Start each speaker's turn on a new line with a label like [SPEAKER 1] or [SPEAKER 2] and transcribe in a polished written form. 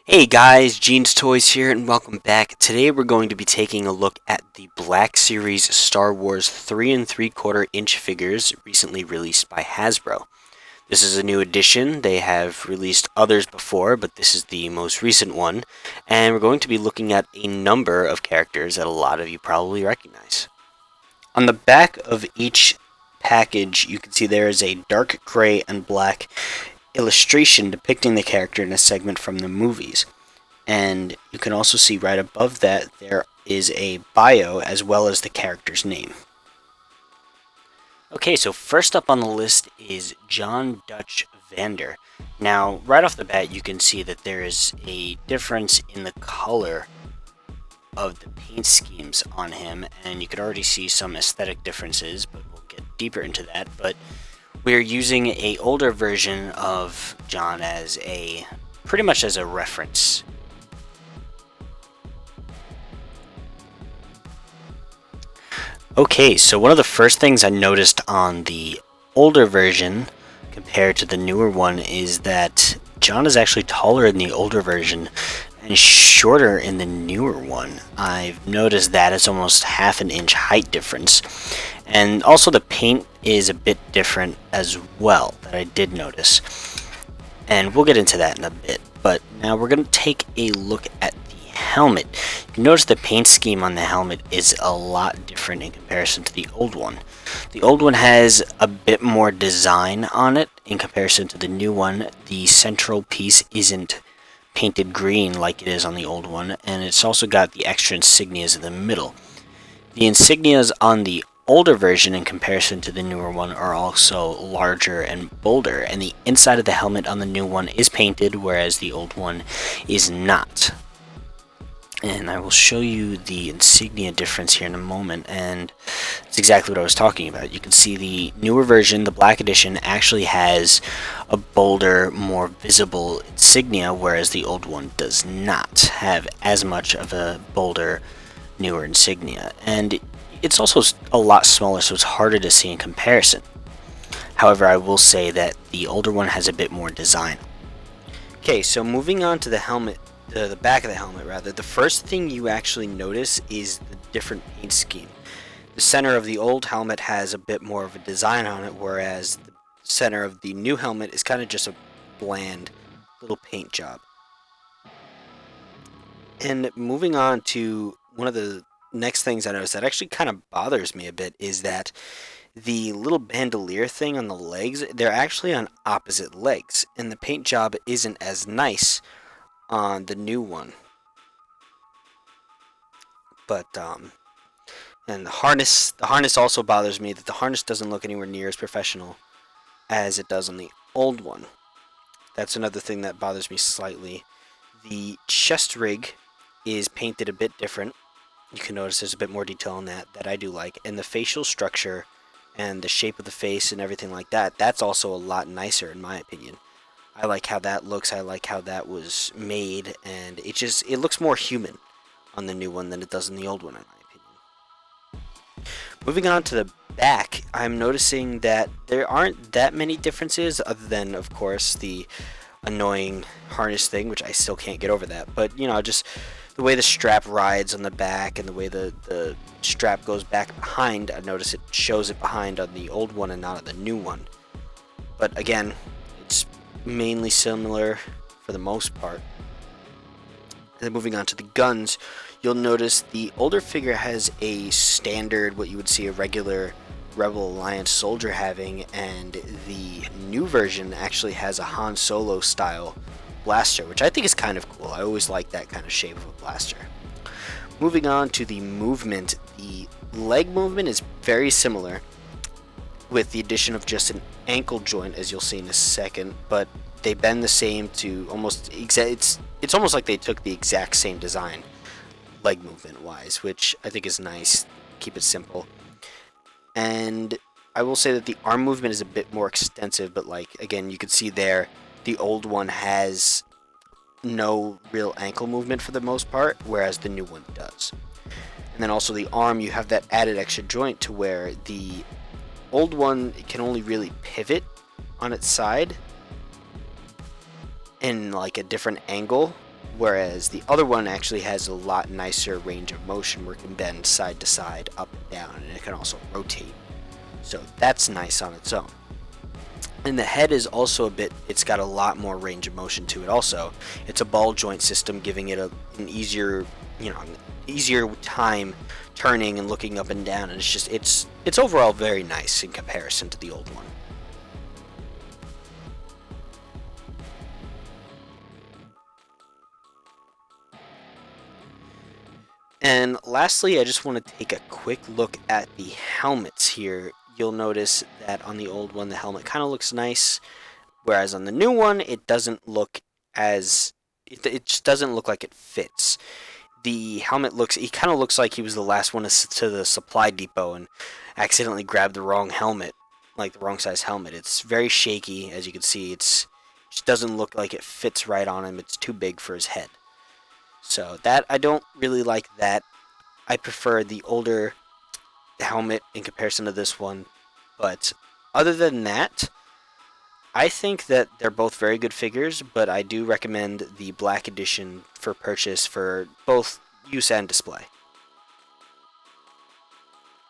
[SPEAKER 1] Hey guys, Gene's Toys here and welcome back. Today we're going to be taking a look at the Black Series Star Wars 3 3/4 inch figures recently released by Hasbro. This is a new edition. They have released others before, but this is the most recent one, and we're going to be looking at a number of characters that a lot of you probably recognize. On the back of each package, you can see there is a dark gray and black illustration depicting the character in a segment from the movies. And you can also see right above that there is a bio as well as the character's name. Okay, so first up on the list is John Dutch Vander. Now, right off the bat, you can see that there is a difference in the color of the paint schemes on him, and you could already see some aesthetic differences, but we'll get deeper into that. But we're using a older version of John as pretty much as a reference. Okay, so one of the first things I noticed on the older version compared to the newer one is that John is actually taller in the older version and shorter in the newer one. I've noticed that it's almost half an inch height difference. And also the paint is a bit different as well, that I did notice. And we'll get into that in a bit. But now we're going to take a look at the helmet. You notice the paint scheme on the helmet is a lot different in comparison to the old one. The old one has a bit more design on it in comparison to the new one. The central piece isn't painted green like it is on the old one, and it's also got the extra insignias in the middle. The insignias on the older version in comparison to the newer one are also larger and bolder, and the inside of the helmet on the new one is painted, whereas the old one is not. And I will show you the insignia difference here in a moment, and it's exactly what I was talking about. You can see the newer version, the black edition, actually has a bolder, more visible insignia, whereas the old one does not have as much of a bolder, newer insignia. And it's also a lot smaller, so it's harder to see in comparison. However, I will say that the older one has a bit more design. Okay, so moving on to the helmet, the back of the helmet rather, the first thing you actually notice is the different paint scheme. The center of the old helmet has a bit more of a design on it, whereas the center of the new helmet is kind of just a bland little paint job. And moving on to one of the next things I noticed that actually kind of bothers me a bit is that the little bandolier thing on the legs, they're actually on opposite legs, and the paint job isn't as nice on the new one. But and the harness also bothers me, that the harness doesn't look anywhere near as professional as it does on the old one. That's another thing that bothers me slightly. The chestrig is painted a bit different. You can notice there's a bit more detail on that I do like, and the facial structure and the shape of the face and everything like that, that's also a lot nicer in my opinion. I like how that looks, I like how that was made, and it looks more human on the new one than it does in the old one in my opinion. Moving on to the back, I'm noticing that there aren't that many differences other than, of course, the annoying harness thing, which I still can't get over that, but you know, just the way the strap rides on the back and the way the strap goes back behind. I notice it shows it behind on the old one and not on the new one. But again, it's mainly similar for the most part. And then moving on to the guns, you'll notice the older figure has a standard, what you would see a regular Rebel Alliance soldier having, and the new version actually has a Han Solo style blaster, which I think is kind of cool. I always like that kind of shape of a blaster. Moving on to the movement, the leg movement is very similar with the addition of just an ankle joint, as you'll see in a second, but they bend the same to almost it's almost like they took the exact same design leg movement wise, which I think is nice. Keep it simple. And I will say that the arm movement is a bit more extensive, but like again, you can see there the old one has no real ankle movement for the most part, whereas the new one does. And then also the arm, you have that added extra joint to where the old one can only really pivot on its side in like a different angle, whereas the other one actually has a lot nicer range of motion where it can bend side to side, up and down, and it can also rotate. So that's nice on its own. And the head is also it's got a lot more range of motion to it also. It's a ball joint system, giving it an easier, easier time turning and looking up and down, and it's overall very nice in comparison to the old one. And lastly, I just want to take a quick look at the helmets here. You'll notice that on the old one, the helmet kind of looks nice, whereas on the new one, it doesn't look it just doesn't look like it fits. The helmet he kind of looks like he was the last one to the supply depot and accidentally grabbed the wrong helmet, like the wrong size helmet. It's very shaky, as you can see. It just doesn't look like it fits right on him. It's too big for his head. So that, I don't really like that. I prefer the older helmet in comparison to this one. But other than that, I think that they're both very good figures, but I do recommend the Black Edition for purchase for both use and display.